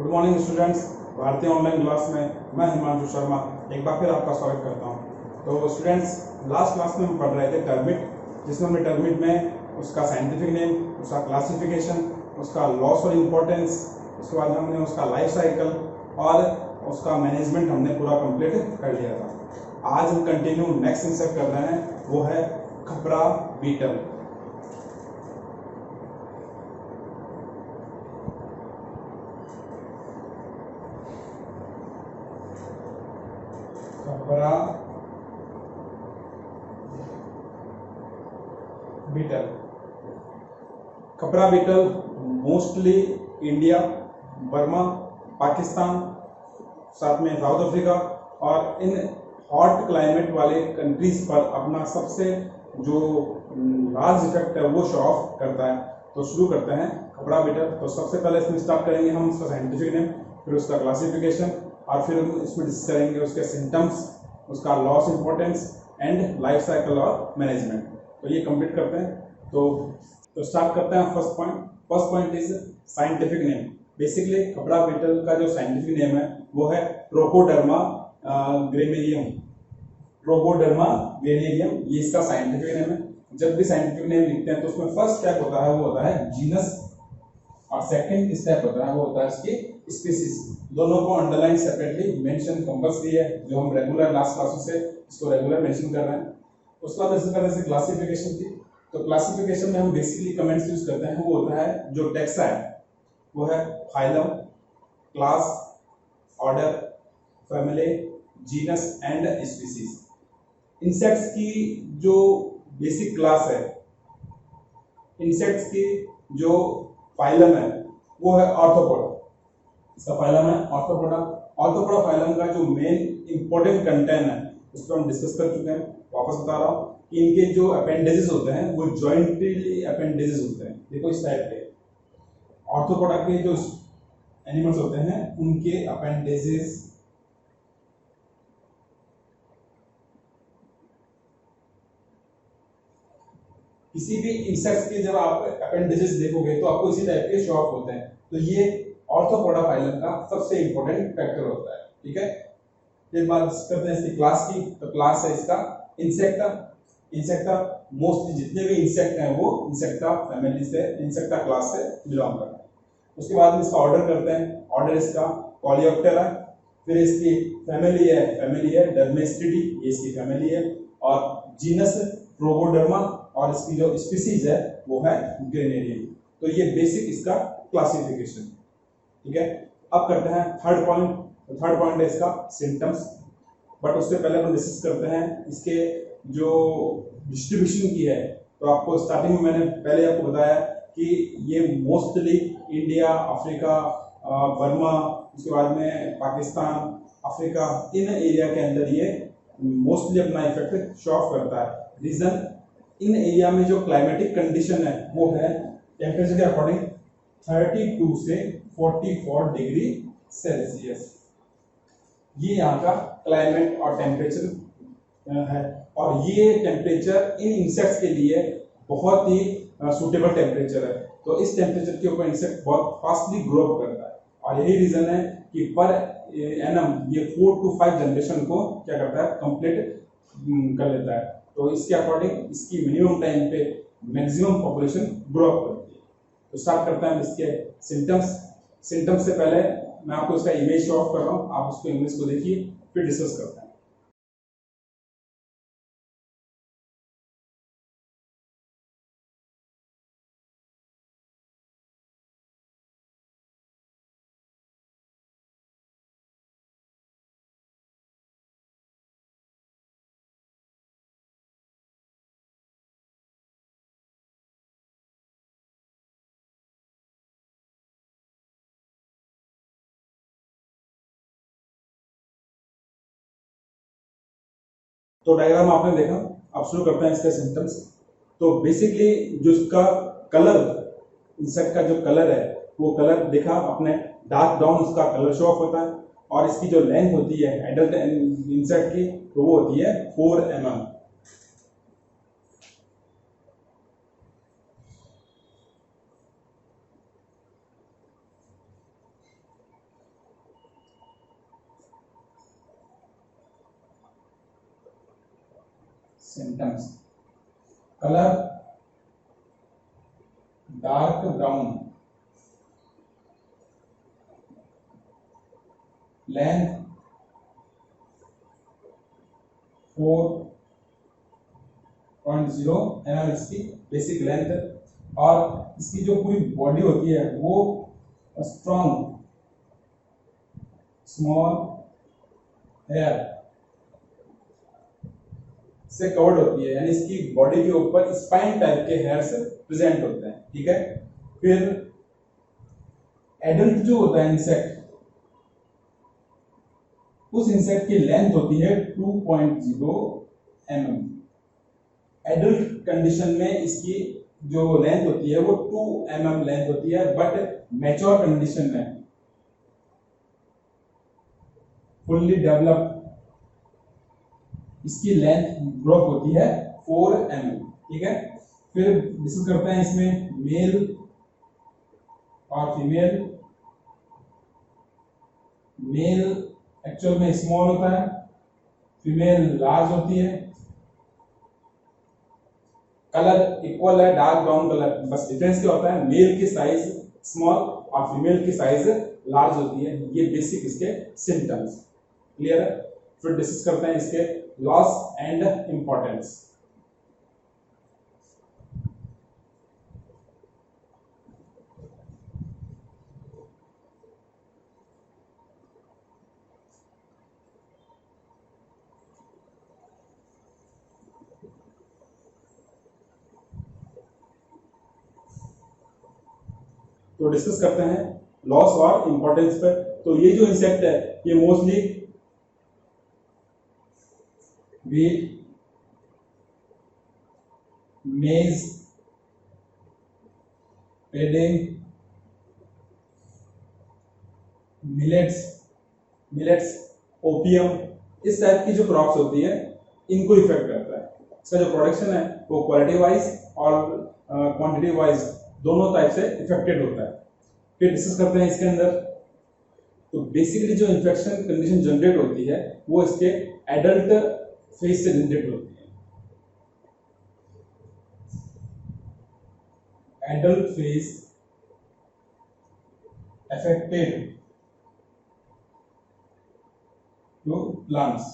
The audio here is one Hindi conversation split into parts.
Good morning students. भारतीय ऑनलाइन क्लास में मैं हिमांशु शर्मा एक बार फिर आपका स्वागत करता हूं। तो स्टूडेंट्स, लास्ट क्लास में हम पढ़ रहे थे टर्मिट, जिसमें हमने टर्मिट में उसका साइंटिफिक नेम, उसका क्लासिफिकेशन, उसका लॉस और इम्पोर्टेंस, उसके बाद हमने उसका लाइफ साइकिल और उसका मैनेजमेंट हमने पूरा कंप्लीट कर लिया था। आज हम कंटिन्यू नेक्स्ट इंसेक्ट कर रहे हैं, वो है खपरा बीटल। खपरा बीटल। खपरा beetle mostly India, Burma, Pakistan, साथ में साउथ अफ्रीका और इन हॉट क्लाइमेट वाले कंट्रीज पर अपना सबसे जो लार्ज इफेक्ट है वो शो ऑफ करता है। तो शुरू करते हैं खपरा बीटल। तो सबसे पहले इसमें स्टार्ट करेंगे हम उसका साइंटिफिक नेम, फिर उसका क्लासिफिकेशन और फिर इसमें डिस्कस करेंगे उसके सिम्टम्स, उसका loss importance and life cycle और मैनेजमेंट। तो ये कंप्लीट करते हैं। तो स्टार्ट करते हैं first point. First point is scientific name. Basically खपरा बीटल का जो साइंटिफिक नेम है वो है ट्रोकोडर्मा ग्रेनेरियम। ट्रोकोडर्मा ग्रेनेरियम ये इसका साइंटिफिक नेम है। जब भी साइंटिफिक नेम लिखते हैं तो उसमें फर्स्ट स्टेप होता है वो होता है जीनस और सेकंड स्टेप होता है वो होता है इसकी स्पीसीज। दोनों को अंडरलाइन सेपरेटली मेंशन कंपल्सरी है, जो हम रेगुलर लास्ट क्लासेस से इसको रेगुलर मेंशन कर रहे हैं। उसके बाद इसी तरह से क्लासिफिकेशन की। तो क्लासिफिकेशन में हम बेसिकली कमेंट्स यूज करते हैं, वो होता है जो टेक्सा है वो है phylum, class, order, family, genus and species. Insects की जो बेसिक क्लास है, इंसेक्ट्स की जो फाइलम है वो है ऑर्थोपोडा। इसका फाइलम है ऑर्थोपोडा। ऑर्थोपोडा फाइलम का जो मेन इंपॉर्टेंट कंटेंट है उसको हम डिस्कस कर चुके हैं। वापस बता रहा हूँ कि इनके जो अपेंडेजेस होते हैं वो जॉइंटली अपेंडेजेस होते हैं। देखो इस टाइप के ऑर्थोपोडा के जो एनिमल्स होते हैं उनके अपेंडेजेस किसी भी इंसेक्ट्स के जब आप अपेंडेजेस देखोगे तो आपको इसी टाइप के शो ऑफ होते हैं। तो ये ऑर्थोपोडा फाइलम का सबसे इंपॉर्टेंट फैक्टर होता है। ठीक है, फिर बात करते हैं इसकी क्लास की। तो क्लास है इसका इंसेक्टा। इंसेक्टा मोस्टली जितने भी इंसेक्ट हैं वो इंसेक्टा फैमिली से, इंसेक्टा क्लास से बिलोंग करते हैं। उसके बाद में इसका ऑर्डर करते हैं। ऑर्डर इसका कॉलियोप्टेरा। फिर इसकी फैमिली है डर्मेस्टिडी, ये इसकी फैमिली है। और जीनस ट्रोगोडर्मा और इसकी जो स्पीसीज है वो है ग्रेनेरियम। तो ये बेसिक इसका क्लासिफिकेशन। ठीक है, अब करते हैं थर्ड पॉइंट। तो थर्ड पॉइंट है इसका सिम्टम्स। बट उससे पहले हम डिस्कस करते हैं इसके जो डिस्ट्रीब्यूशन की है। तो आपको स्टार्टिंग में मैंने पहले आपको बताया कि ये मोस्टली इंडिया, अफ्रीका, बर्मा, उसके बाद में पाकिस्तान, अफ्रीका, इन एरिया के अंदर ये मोस्टली अपना इफेक्ट शो ऑफ करता है। रीजन, इन एरिया में जो क्लाइमेटिक कंडीशन है वो है टेम्परेचर के अकॉर्डिंग 32 से 44 डिग्री सेल्सियस। ये यहाँ का क्लाइमेट और टेम्परेचर है। और ये टेम्परेचर इन इंसेक्ट्स के लिए बहुत ही सूटेबल टेम्परेचर है। तो इस टेम्परेचर के ऊपर इंसेक्ट बहुत फास्टली ग्रो अप करता है। और यही रीजन है कि पर एनम ये 4 to 5 जनरेशन को क्या करता है, कंप्लीट कर लेता है। तो इसके अकॉर्डिंग इसकी मिनिमम टाइम पे मैक्सिमम पॉपुलेशन ग्रो अप करती है। तो स्टार्ट करते हैं इसके सिम्टम्स। सिम्टम्स से पहले मैं आपको इसका इमेज शो ऑफ कर रहा हूँ, आप उसको इमेज को देखिए फिर डिस्कस करते हैं। तो डायग्राम आपने देखा। अब शुरू करते हैं इसके सिम्टम्स। तो बेसिकली जो इसका कलर, इंसेक्ट का जो कलर है वो कलर देखा आपने, डार्क ब्राउन उसका कलर शो ऑफ होता है। और इसकी जो लेंथ होती है एडल्ट इंसेक्ट की तो वो होती है 4 mm। Symptoms, colour dark brown, length 4.0 mm इसकी बेसिक लेंथ, और इसकी जो पूरी बॉडी होती है वो स्ट्रॉन्ग स्मॉल हेयर से कवर्ड होती है, यानी इसकी बॉडी के ऊपर स्पाइन टाइप के हेयर्स प्रेजेंट होते हैं। ठीक है, फिर एडल्ट जो होता है इंसेक्ट, उस इंसेक्ट की लेंथ होती है 2.0 mm। एडल्ट कंडीशन में इसकी जो लेंथ होती है वो 2 mm लेंथ होती है, बट मैच्योर कंडीशन में फुल्ली डेवलप इसकी लेंथ ग्रोथ होती है 4 mm। ठीक है, फिर डिस्कस करते हैं इसमें मेल और फीमेल। मेल एक्चुअल में स्मॉल होता है, फीमेल लार्ज होती है, कलर इक्वल है डार्क ब्राउन कलर, बस डिफरेंस क्या होता है मेल की साइज स्मॉल और फीमेल की साइज लार्ज होती है। ये बेसिक इसके सिम्टम्स क्लियर है। फिर डिस्कस करते हैं इसके लॉस एंड इंपॉर्टेंस। तो डिस्कस करते हैं लॉस और इंपॉर्टेंस पर। तो ये जो इंसेक्ट है ये mostly wheat, maize, paddy, millets, opium, इस टाइप की जो क्रॉप्स होती है इनको इफेक्ट करता है। इसका जो प्रोडक्शन है वो क्वालिटी वाइज और क्वांटिटी वाइज दोनों टाइप से इफेक्टेड होता है। फिर डिस्कस करते हैं इसके अंदर। तो बेसिकली जो इन्फेक्शन कंडीशन जनरेट होती है वो इसके एडल्ट फेज से जनरेट होती है। Adult phase affected to plants,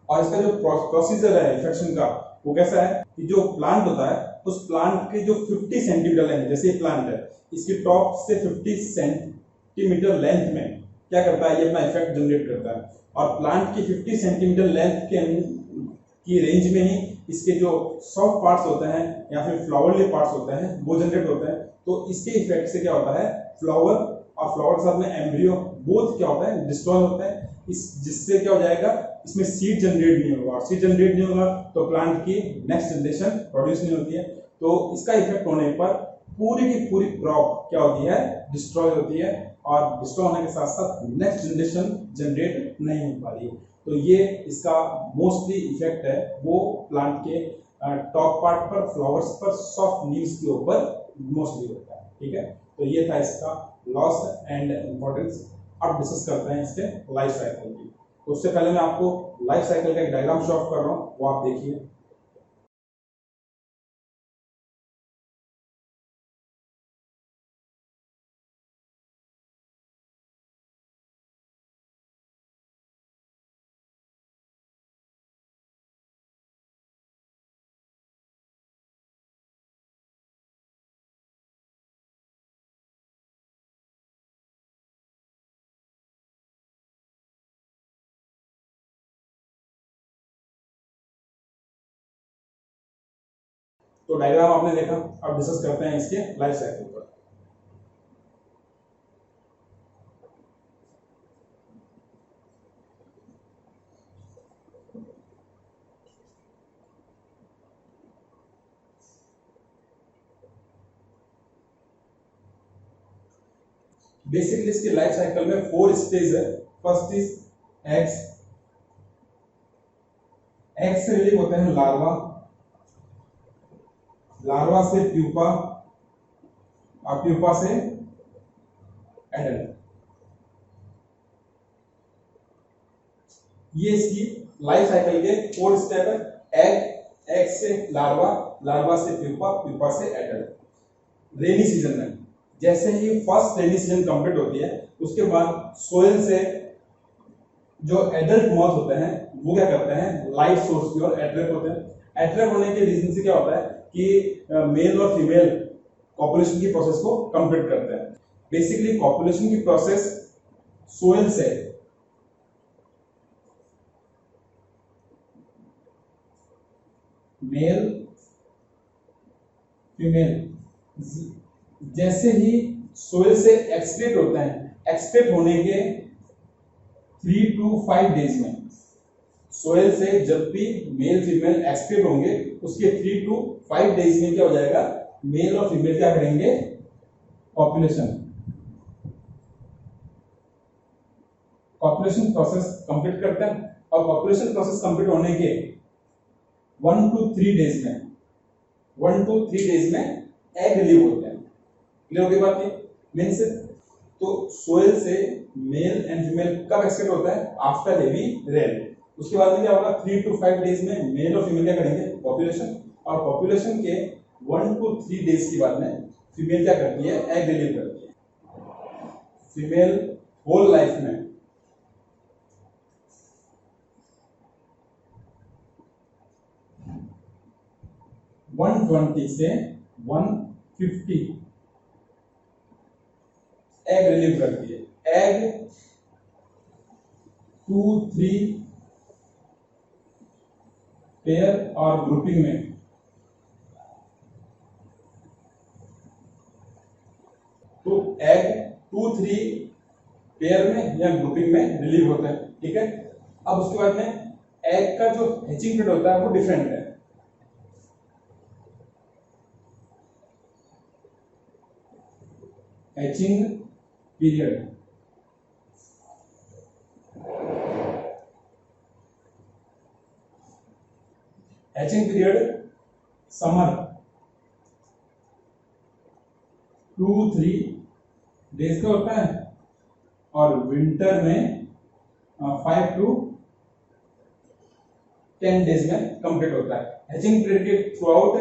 और इसका जो प्रोसीजर है इन्फेक्शन का वो कैसा है कि जो प्लांट होता है उस प्लांट के जो 50 सेंटीमीटर लेंथ, जैसे ये प्लांट है इसकी टॉप से 50 सेंटीमीटर लेंथ में क्या करता है ये अपना इफेक्ट जनरेट करता है, और प्लांट की 50 सेंटीमीटर लेंथ की रेंज में ही इसके जो सॉफ्ट पार्ट्स होते हैं या फिर फ्लावरली पार्ट्स होते हैं वो जनरेट होते हैं। तो इसके इफेक्ट से क्या होता है फ्लावर और फ्लावर के साथ में एम्ब्रियो बोथ क्या होता है डिस्ट्रॉय होता है। इस जिससे क्या हो जाएगा इसमें सीड जनरेट नहीं होगा, और सीड जनरेट नहीं होगा तो प्लांट की नेक्स्ट जनरेशन प्रोड्यूस नहीं होती है। तो इसका इफेक्ट होने पर पूरी की पूरी क्रॉप क्या होती है डिस्ट्रॉय होती है, और डिस्ट्रॉय होने के साथ साथ नेक्स्ट जनरेशन जनरेट नहीं हो पा रही है। तो ये इसका मोस्टली इफेक्ट है वो प्लांट के टॉप पार्ट पर, फ्लावर्स पर, सॉफ्ट लीव्स के ऊपर मोस्टली होता है। ठीक है, तो ये था इसका लॉस एंड इंपॉर्टेंस। अब डिस्कस करते हैं इसके लाइफ साइकिल की। तो उससे पहले मैं आपको लाइफ साइकिल का एक डायग्राम शो ऑफ कर रहा हूँ, वो आप देखिए। तो डायग्राम आपने देखा, अब डिस्कस करते हैं इसके लाइफ साइकिल पर। बेसिकली इसकी लाइफ साइकिल में 4 स्टेज है। फर्स्ट इज एग्स, एग से रिलीव होते हैं लार्वा, लार्वा से प्यूपा और प्यूपा से एडल्ट। ये इसकी लाइफ साइकिल के 4 स्टेप है। एग से लार्वा, लार्वा से प्यूपा, प्यूपा से एडल्ट। रेनी सीजन में जैसे ही फर्स्ट रेनी सीजन कंप्लीट होती है, उसके बाद सोयल से जो एडल्ट मॉथ होते हैं वो क्या करते हैं, लाइट सोर्स की ओर अट्रैक्ट होते हैं। अट्रैक्ट होने के रीजन से क्या होता है कि मेल और फीमेल कॉपुलेशन की प्रोसेस को कंप्लीट करते हैं। बेसिकली कॉपुलेशन की प्रोसेस सोयल से मेल फीमेल जैसे ही सोयल से एक्सक्रीट होते हैं, एक्सक्रीट होने के 3 to 5 डेज में, सोयल से जब भी मेल फीमेल एक्सक्रीट होंगे उसके 3 to 5 डेज में क्या हो जाएगा, मेल और फीमेल क्या करेंगे, कॉपुलेशन प्रोसेस कंप्लीट करते हैं। और कॉपुलेशन प्रोसेस कंप्लीट होने के 1 to 3 डेज में, 1 to 3 डेज में एग रिलीव होते हैं। क्लियर होगी बात? ये मीन्स तो सोयल से मेल एंड फीमेल कब एक्सक्रीट होता है, आफ्टर हेवी रेन। उसके बाद में क्या होगा, 3 to 5 डेज में मेल और फीमेल क्या करेंगे, पॉपुलेशन। और पॉपुलेशन के 1 to 3 डेज के बाद में फीमेल क्या करती है, एग रिलीव करती है। फीमेल होल लाइफ में 120 से 150 एग रिलीव करती है। एग 2-3 पेयर और ग्रुपिंग में, तो एग 2-3 पेयर में या ग्रुपिंग में रिलीव होता है। ठीक है, अब उसके बाद में एग का जो हैचिंग पीरियड होता है वो डिफरेंट है। हैचिंग पीरियड समर 2-3 डेज का होता है और विंटर में 5 to 10 डेज में कंप्लीट होता है। हैचिंग पीरियड के थ्रू आउट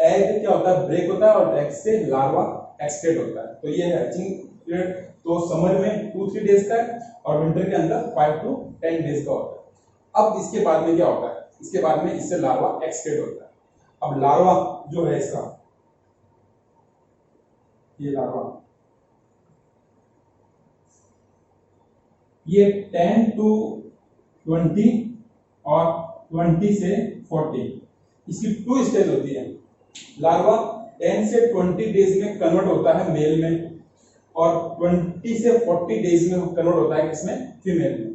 एग क्या होता है, ब्रेक होता है और एग से लार्वा एक्सक्रीट होता है। तो ये हैचिंग पीरियड तो समर में 2-3 डेज का है और विंटर के अंदर 5 to 10 डेज का होता है। अब इसके बाद में क्या होता है, इसके बाद में इससे लार्वा एक्सक्रीट होता है। अब लार्वा जो है इसका, ये लार्वा ये 10 to 20 और 20 से 40, इसकी 2 स्टेज होती है। लार्वा 10 से 20 डेज में कन्वर्ट होता है मेल में और 20 से 40 डेज में कन्वर्ट होता है किसमें, फीमेल में।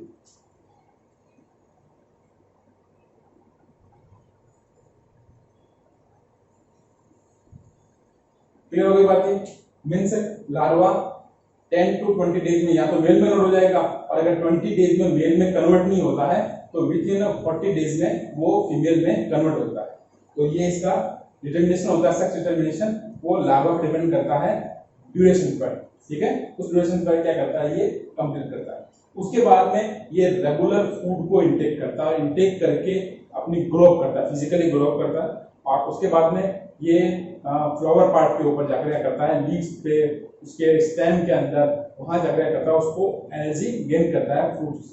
क्लियर हो गई बात? मीन्स लार्वा 10 to 20 डेज में या तो मेल में कन्वर्ट हो जाएगा और अगर 20 डेज में मेल में कन्वर्ट नहीं होता है तो विद इन 40 डेज में वो फीमेल में कन्वर्ट होता है। तो ये इसका डिटर्मिनेशन होता है, सेक्स डिटर्मिनेशन, वो लार्वा पर डिपेंड करता है ड्यूरेशन पर। ठीक है, उस ड्यूरेशन पर क्या करता है, ये कंप्लीट करता है। उसके बाद में ये रेगुलर फूड को इंटेक करता है, इंटेक करके अपनी ग्रो करता है, फिजिकली ग्रो करता है और उसके बाद में ये फ्लावर पार्ट के ऊपर जाकर क्या करता है, लीव्स पे, उसके स्टेम के अंदर वहां जाकर क्या करता है, उसको एनर्जी गेन करता है फ्रूट्स।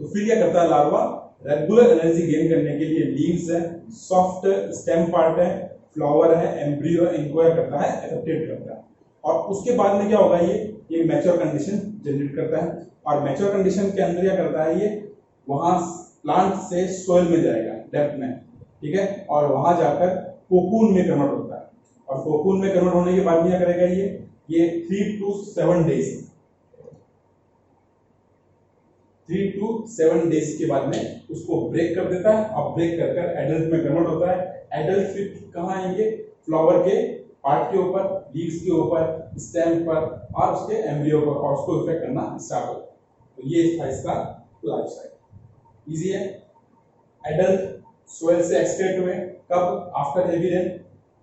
तो फिर क्या करता है लार्वा, रेगुलर एनर्जी गेन करने के लिए लीव्स है, सॉफ्ट स्टेम पार्ट है, फ्लावर है, एम्ब्रियो, इनको क्या करता है, एक्सेप्टेड करता है। और उसके बाद में क्या होगा, ये मैच्योर कंडीशन जनरेट करता है और मैच्योर कंडीशन के अंदर क्या करता है, ये वहां प्लांट से सोइल में जाएगा डेप्थ में। ठीक है, और वहां जाकर कोकून में कन्वर्ट होता है और कोकून में कन्वर्ट होने के बाद में क्या करेगा, ये 3 to 7 डेज, 3 to 7 डेज के बाद में उसको ब्रेक कर देता है और ब्रेक कर कर एडल्ट में कन्वर्ट होता है। एडल्ट फिर कहाँ आएंगे, फ्लावर के पार्ट के ऊपर, लीव्स के ऊपर, स्टेम पर और उसके एम्ब्रियो पर, और उसको इफेक्ट करना स्टार्ट होता है। तो ये था इसका लाइफ साइकिल। इजी है। एडल्ट सोइल से एक्सट्रैक्ट हुए कब, आफ्टर हेवी रेन।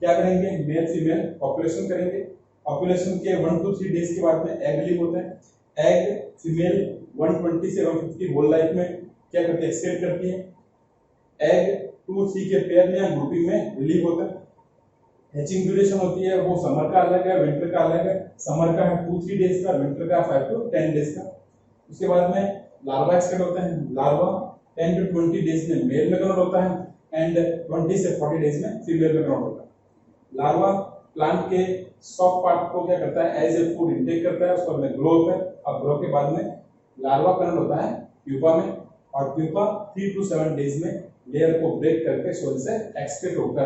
क्या करेंगे, मेल फीमेल पॉपुलेशन करेंगे। पॉपुलेशन के 1 to 3 डेज के बाद में एग रिलीव होते हैं। एग फीमेल 120 से 150 होल लाइफ में क्या करती है, एक्सक्रीट करती है। एग 2-3 के पेयर में या ग्रुपिंग में रिलीव होता है। हैचिंग ड्यूरेशन होती है वो समर का अलग है, विंटर का अलग है। समर का है 2-3 डेज का, विंटर का 5 to 10 डेज का। उसके बाद में लार्वा एक्सक्रीट होता है। लार्वा 10 to 20 डेज में मेल में कन्वर्ट होता है एंड 20 से 40 डेज में फीमेल में कन्वर्ट होता है। लार्वा प्लांट के सॉफ्ट पार्ट को क्या करता है, एज ए फूड इंटेक करता है, उसको में ग्रो होता है। अब ग्रो के बाद में लार्वा कन्वर्ट होता है प्यूपा में, और प्यूपा 3 to 7 डेज में लेयर को ब्रेक करके सोल से एक्सक्रीट होकर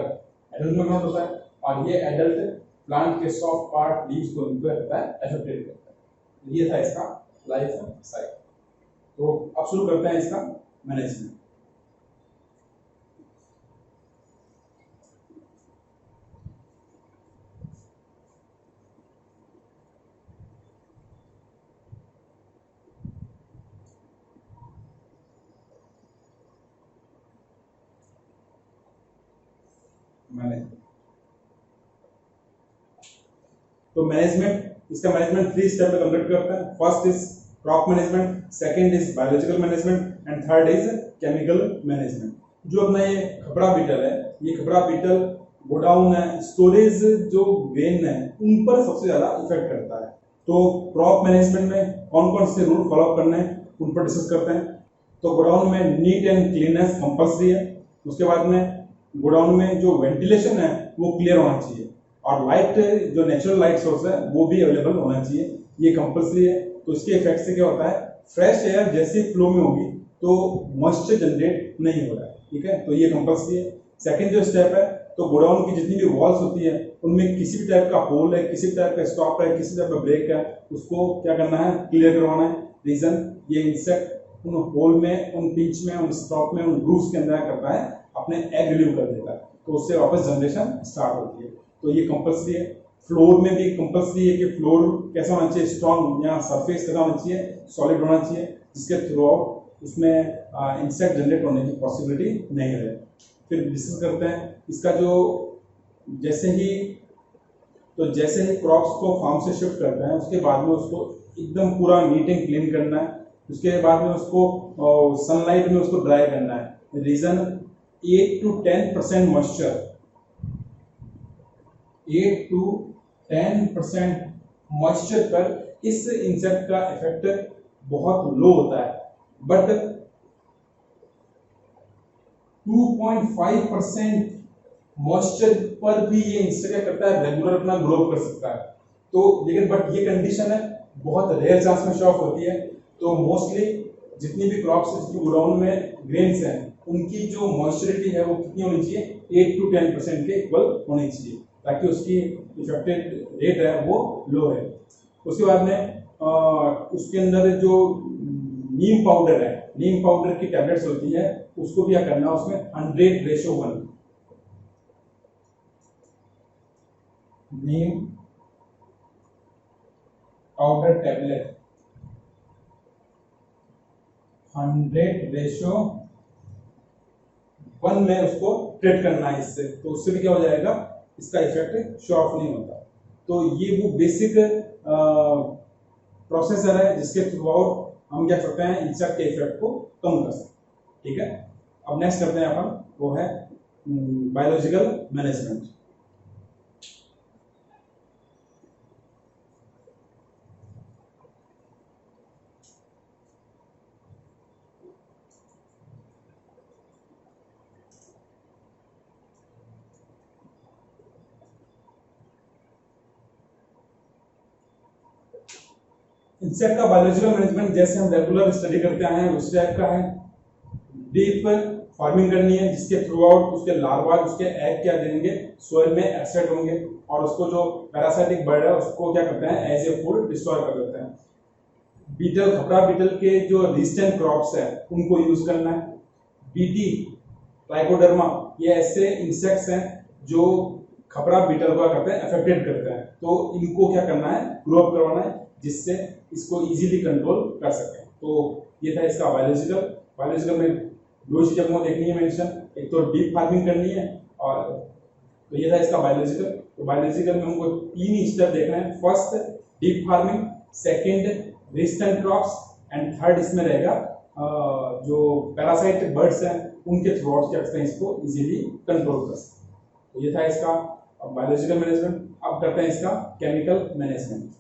एडल्ट में कन्वर्ट होता है। और ये एडल्ट प्लांट के सॉफ्ट पार्ट लीव्स को इनको करता है, एफेक्टेड करता है। ये था इसका लाइफ साइकिल। तो अब शुरू करते हैं इसका मैनेजमेंट। तो मैनेजमेंट, इसका मैनेजमेंट 3 स्टेप में कंडक्ट करता है। First is crop management, second is biological management and third is chemical management. जो अपना ये खपड़ा बीटल है, ये खपड़ा बीटल गोडाउन है, स्टोरेज जो ग्रेन है उन पर सबसे ज्यादा इफेक्ट करता है। तो क्रॉप मैनेजमेंट में कौन कौन से रूल फॉलो करने हैं उन पर डिस्कस करते हैं। तो गोडाउन में नीट एंड क्लीननेस कंपल्सरी है। उसके बाद में गोडाउन में जो वेंटिलेशन है वो क्लियर होना चाहिए, और लाइट जो नेचुरल लाइट सोर्स है वो भी अवेलेबल होना चाहिए, ये कंपल्सरी है। तो इसके इफेक्ट से क्या होता है, फ्रेश एयर जैसे फ्लो में होगी तो मॉइस्चर जनरेट नहीं हो रहा है, ठीक है, तो ये कंपल्सरी है। सेकंड जो स्टेप है, तो गोडाउन की जितनी भी वॉल्स होती है उनमें किसी भी टाइप का होल है, किसी भी टाइप का स्टॉप है, किसी टाइप का ब्रेक है, उसको क्या करना है, क्लियर करवाना है। रीजन, ये इंसेक्ट उन होल में, उन पिंच में, उन स्टॉप में, उन ग्रूव्स के अंदर करता है, अपने एग रिलीव कर देता है, तो उससे वापस जनरेशन स्टार्ट होती है। तो ये कंपल्सरी है। फ्लोर में भी कंपल्सरी है कि फ्लोर कैसा होना चाहिए, स्ट्रॉन्ग, या सरफेस कैसा होना चाहिए, सॉलिड होना चाहिए, जिसके थ्रू आउट उसमें इंसेक्ट जनरेट होने की पॉसिबिलिटी नहीं रहे। फिर डिस्कस करते हैं इसका जो जैसे ही क्रॉप्स को फार्म से शिफ्ट करते हैं उसके बाद में उसको एकदम पूरा नीट एंड क्लीन करना है। उसके बाद में उसको सनलाइट में उसको ड्राई करना है। Reason, 8 to 10% moisture, 8 to 10% moisture पर इस इंसेक्ट का इफेक्ट बहुत लो होता है, बट 2.5% मॉइस्चर पर भी ये इंसेक्ट क्या करता है, रेगुलर अपना ग्रो कर सकता है। तो लेकिन बट ये कंडीशन है बहुत रेयर चांस में शो ऑफ होती है। तो मोस्टली जितनी भी क्रॉप्स, जितनी गोडाउन में ग्रेन्स हैं, उनकी जो मॉइस्चरिटी है वो कितनी होनी चाहिए, 8 to 10% के इक्वल होनी चाहिए, ताकि उसकी इफेक्टेड रेट है वो लो है। उसके बाद में उसके अंदर जो नीम पाउडर है, नीम पाउडर की टैबलेट्स होती है, उसको क्या करना है, उसमें 100:1 नीम पाउडर टैबलेट 100:1 में उसको ट्रीट करना है इससे, तो उससे भी क्या हो जाएगा, इसका इफेक्ट शो ऑफ नहीं होता। तो ये वो बेसिक प्रोसेसर है जिसके थ्रू आउट हम क्या करते हैं, इंसेक्ट के इफेक्ट को कम कर सकते हैं, ठीक है। अब नेक्स्ट करते हैं अपन, वो है बायोलॉजिकल मैनेजमेंट। इंसेक्ट का बायोलॉजिकल मैनेजमेंट जैसे हम रेगुलर स्टडी करते आए हैं उस टाइप का है। डीप फार्मिंग करनी है जिसके थ्रू आउट उसके लार्वा, उसके एग क्या देंगे, सोइल में एक्सेट होंगे, और उसको जो पैरासाइटिक बर्ड है उसको क्या करते हैं, एज ए फूड डिस्ट्रॉय कर देते हैं। बीटल, खपड़ा बीटल के जो रेजिस्टेंट क्रॉप्स है उनको यूज करना है। बीटी, ट्राइकोडर्मा, ये ऐसे इंसेक्ट्स हैं जो खपड़ा बीटल को करते हैं, अफेक्टेड करते हैं, तो इनको क्या करना है, ग्रो अप करवाना है, जिससे इसको इजीली कंट्रोल कर सकें। तो ये था इसका बायोलॉजिकल में दो चीजें हमको देखनी है मेंशन, एक तो डीप फार्मिंग करनी है, और तो ये था इसका बायोलॉजिकल। तो बायोलॉजिकल में हमको 3 स्टेप देखना है। First deep farming, second resistant crops, and third इसमें रहेगा जो पैरासाइट बर्ड्स हैं उनके थ्रू आउट क्या करते हैं, इसको इजीली कंट्रोल कर सकते हैं। तो ये था इसका बायोलॉजिकल मैनेजमेंट। अब करते हैं इसका केमिकल मैनेजमेंट।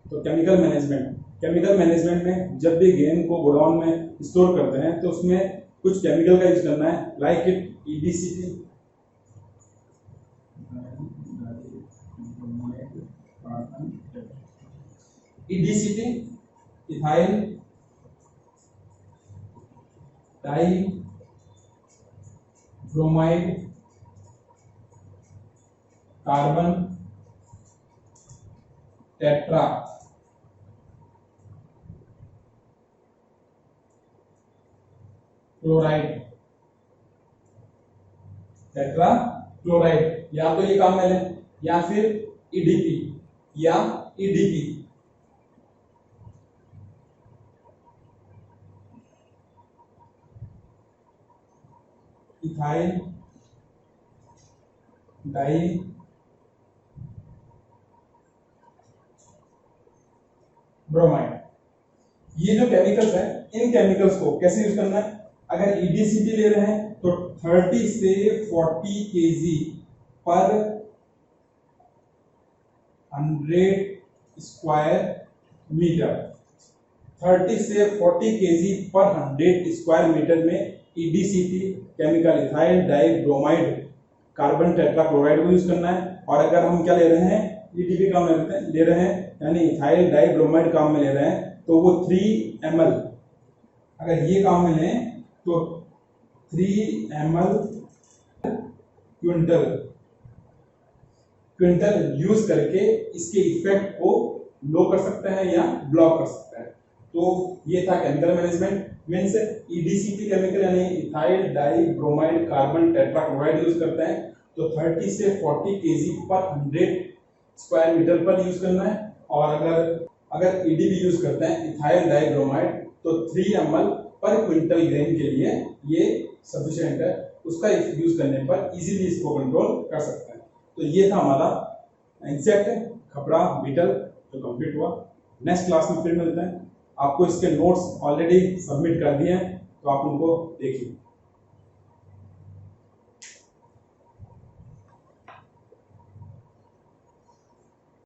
तो केमिकल मैनेजमेंट में जब भी गेम को गोडाउन में स्टोर करते हैं तो उसमें कुछ केमिकल का यूज करना है, like it EDCT, ethyl die bromide carbon tetrachloride, tetrachloride, या तो ये काम में लें या फिर EDP या EDP। इथाइल डाई ब्रोमाइड, ये जो केमिकल्स हैं इन केमिकल्स को कैसे यूज करना है? अगर EDCT ले रहे हैं तो 30 से 40 kg पर 100 स्क्वायर मीटर, 30 से 40 kg पर 100 स्क्वायर मीटर में EDCT chemical ethyl die bromide carbon tetrachloride को यूज करना है। और अगर हम क्या ले रहे हैं, EDP काम ले रहे हैं यानी इथाइल डाई ब्रोमाइड काम में ले रहे हैं तो वो 3 ml, अगर ये काम में लें तो 3 ml क्विंटल यूज करके इसके इफेक्ट को लो कर सकते हैं या ब्लॉक कर सकते हैं। तो ये था chemical management. Means EDCT chemical यानी ethyl die bromide carbon tetrachloride use करते हैं तो 30 से 40 kg पर 100 स्क्वायर मीटर पर यूज करना है। और अगर EDP यूज करते हैं इथाइल डाई ब्रोमाइड तो 3 ml पर क्विंटल ग्रेन के लिए ये सफिशिएंट है। उसका यूज करने पर इजीली इसको कंट्रोल कर सकते हैं। तो ये था हमारा इंसेक्ट खपड़ा बीटल जो कंप्लीट हुआ। नेक्स्ट क्लास में फिर मिलते हैं। आपको इसके नोट्स ऑलरेडी सबमिट कर दिए हैं तो आप उनको देखिए।